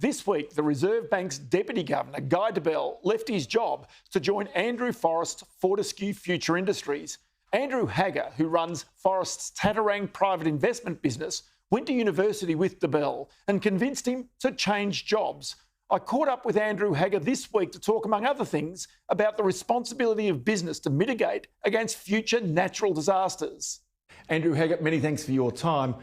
This week, the Reserve Bank's Deputy Governor, Guy Debelle, left his job to join Andrew Forrest's Fortescue Future Industries. Andrew Hagger, who runs Forrest's Tattarang private investment business, went to university with Debelle and convinced him to change jobs. I caught up with Andrew Hagger this week to talk, among other things, about the responsibility of business to mitigate against future natural disasters. Andrew Hagger, many thanks for your time.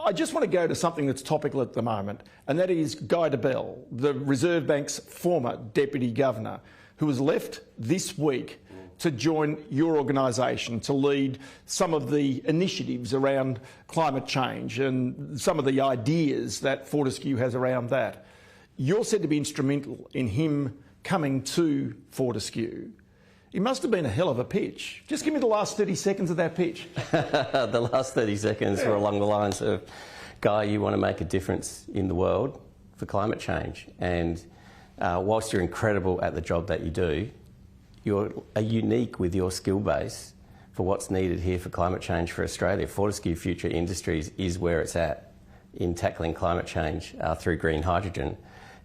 I just want to go to something that's topical at the moment, and that is Guy Debelle, the Reserve Bank's former Deputy Governor, who has left this week to join your organisation to lead some of the initiatives around climate change and some of the ideas that Fortescue has around that. You're said to be instrumental in him coming to Fortescue. It must have been a hell of a pitch. Just give me the last 30 seconds of that pitch. The last 30 seconds were along the lines of, Guy, you want to make a difference in the world for climate change. And whilst you're incredible at the job that you do, you're unique with your skill base for what's needed here for climate change for Australia. Fortescue Future Industries is where it's at in tackling climate change through green hydrogen.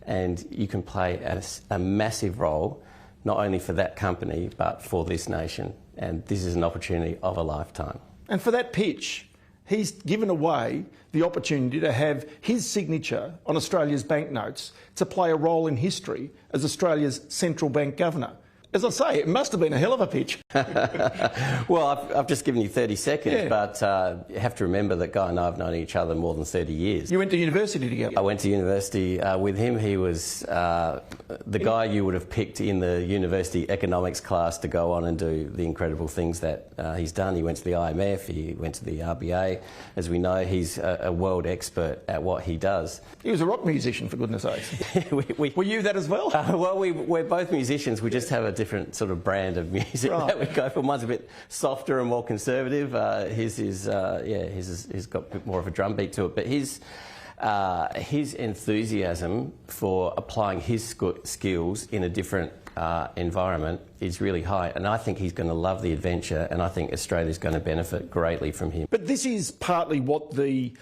And you can play a massive role not only for that company, but for this nation. And this is an opportunity of a lifetime. And for that pitch, he's given away the opportunity to have his signature on Australia's banknotes to play a role in history as Australia's central bank governor. As I say, it must have been a hell of a pitch. Well, I've just given you 30 seconds, but you have to remember that Guy and I have known each other more than 30 years. You went to university together? I went to university with him. He was the guy you would have picked in the university economics class to go on and do the incredible things that he's done. He went to the IMF, he went to the RBA. As we know, he's a world expert at what he does. He was a rock musician, for goodness sakes. Were you that as well? Well, we're both musicians. We just have a different sort of brand of music that we go for. Mine's a bit softer and more conservative. His is he's got a bit more of a drum beat to it. But his enthusiasm for applying his skills in a different environment is really high, and I think he's going to love the adventure, and I think Australia's going to benefit greatly from him. But this is partly what the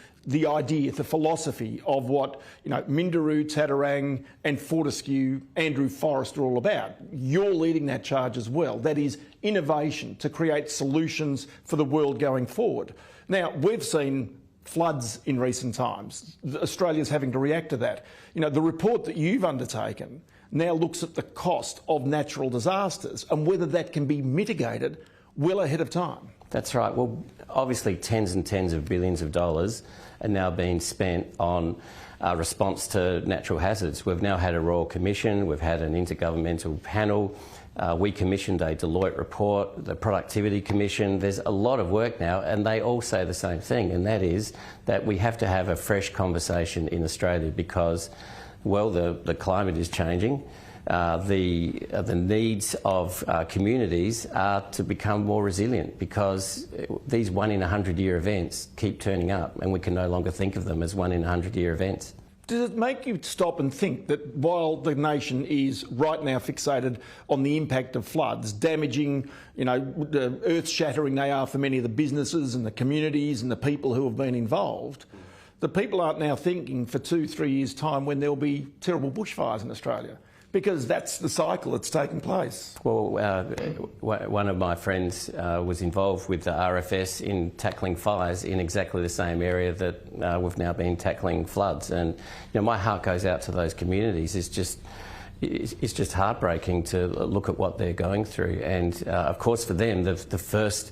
idea, the philosophy of what Minderoo, Tattarang and Fortescue, Andrew Forrest are all about. You're leading that charge as well. That is innovation to create solutions for the world going forward. Now, we've seen floods in recent times. Australia's having to react to that. The report that you've undertaken now looks at the cost of natural disasters and whether that can be mitigated well ahead of time. That's right. Well, obviously tens and tens of billions of dollars are now being spent on response to natural hazards. We've now had a Royal Commission, we've had an intergovernmental panel, we commissioned a Deloitte report, the Productivity Commission. There's a lot of work now, and they all say the same thing, and that is that we have to have a fresh conversation in Australia because, well, the climate is changing. The needs of communities are to become more resilient because these 1 in 100-year events keep turning up, and we can no longer think of them as 1 in 100-year events. Does it make you stop and think that while the nation is right now fixated on the impact of floods, damaging, earth-shattering they are for many of the businesses and the communities and the people who have been involved, the people aren't now thinking for 2-3 years' time when there'll be terrible bushfires in Australia? Because that's the cycle that's taking place. Well, one of my friends was involved with the RFS in tackling fires in exactly the same area that we've now been tackling floods. And my heart goes out to those communities. It's just heartbreaking to look at what they're going through. And of course, for them, the first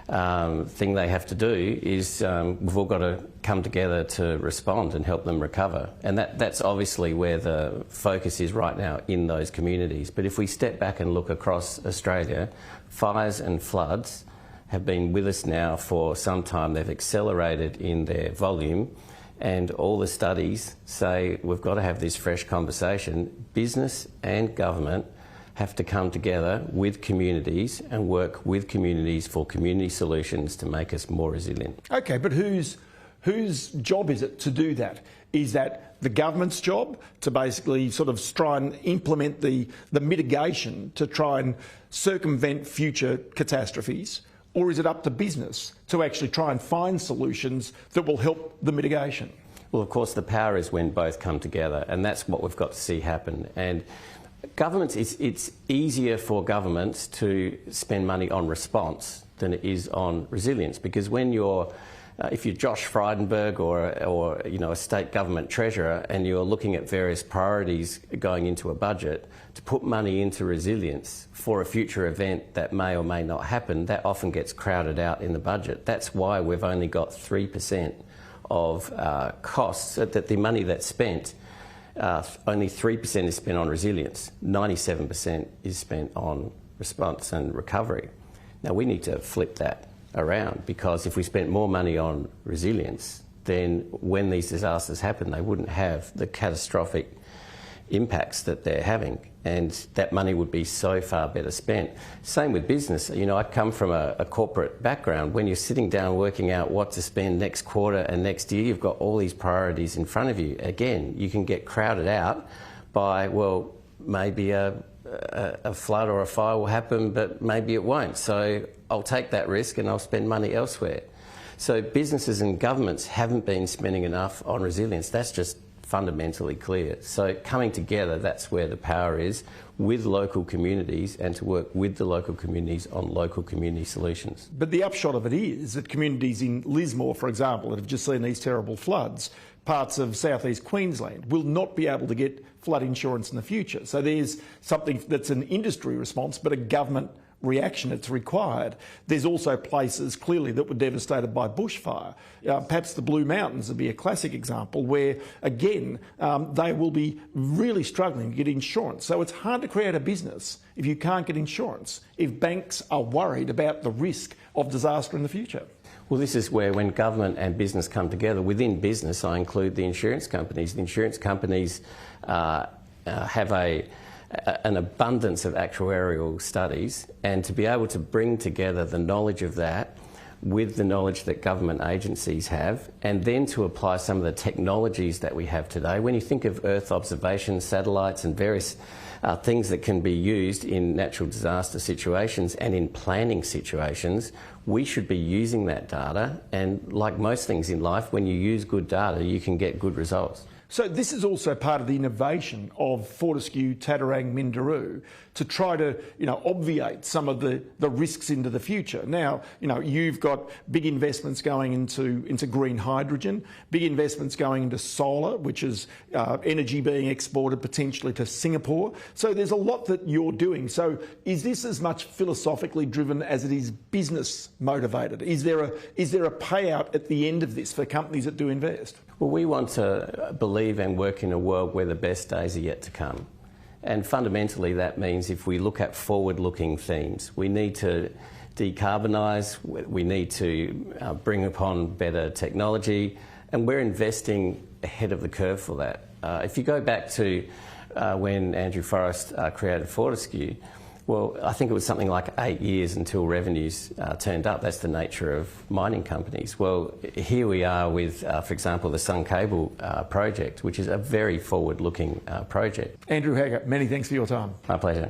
thing they have to do is we've all got to come together to respond and help them recover. And that's obviously where the focus is right now in those communities. But if we step back and look across Australia, fires and floods have been with us now for some time. They've accelerated in their volume, and all the studies say we've got to have this fresh conversation. Business and government have to come together with communities and work with communities for community solutions to make us more resilient. Okay, but whose job is it to do that? Is that the government's job to basically sort of try and implement the mitigation to try and circumvent future catastrophes? Or is it up to business to actually try and find solutions that will help the mitigation? Well, of course, the power is when both come together, and that's what we've got to see happen. And governments, it's easier for governments to spend money on response than it is on resilience, because when you're if you're Josh Frydenberg or a state government treasurer and you're looking at various priorities going into a budget, to put money into resilience for a future event that may or may not happen, that often gets crowded out in the budget. That's why we've only got 3% of costs, that the money that's spent, only 3% is spent on resilience, 97% is spent on response and recovery. Now we need to flip that around, because if we spent more money on resilience, then when these disasters happen, they wouldn't have the catastrophic impacts that they're having, and that money would be so far better spent. Same with business. I come from a corporate background. When you're sitting down working out what to spend next quarter and next year, you've got all these priorities in front of you. Again, you can get crowded out by, well, maybe a flood or a fire will happen, but maybe it won't. So I'll take that risk and I'll spend money elsewhere. So businesses and governments haven't been spending enough on resilience. That's just fundamentally clear. So coming together, that's where the power is, with local communities, and to work with the local communities on local community solutions. But the upshot of it is that communities in Lismore, for example, that have just seen these terrible floods, parts of southeast Queensland, will not be able to get flood insurance in the future. So there's something that's an industry response, but a government reaction that's required. There's also places clearly that were devastated by bushfire. Perhaps the Blue Mountains would be a classic example where, again, they will be really struggling to get insurance. So it's hard to create a business if you can't get insurance, if banks are worried about the risk of disaster in the future. Well, this is where, when government and business come together, within business I include the insurance companies. The insurance companies have an abundance of actuarial studies, and to be able to bring together the knowledge of that with the knowledge that government agencies have, and then to apply some of the technologies that we have today. When you think of Earth observation satellites and various things that can be used in natural disaster situations and in planning situations, we should be using that data. And like most things in life, when you use good data, you can get good results. So this is also part of the innovation of Fortescue, Tattarang, Minderoo, to try to, obviate some of the risks into the future. Now, you've got big investments going into green hydrogen, big investments going into solar, which is energy being exported potentially to Singapore. So there's a lot that you're doing. So is this as much philosophically driven as it is business motivated? Is there a payout at the end of this for companies that do invest? Well, we want to believe and work in a world where the best days are yet to come. And fundamentally that means, if we look at forward-looking themes, we need to decarbonise, we need to bring upon better technology, and we're investing ahead of the curve for that. If you go back to when Andrew Forrest created Fortescue, well, I think it was something like 8 years until revenues turned up. That's the nature of mining companies. Well, here we are with, for example, the Sun Cable project, which is a very forward-looking project. Andrew Hagger, many thanks for your time. My pleasure.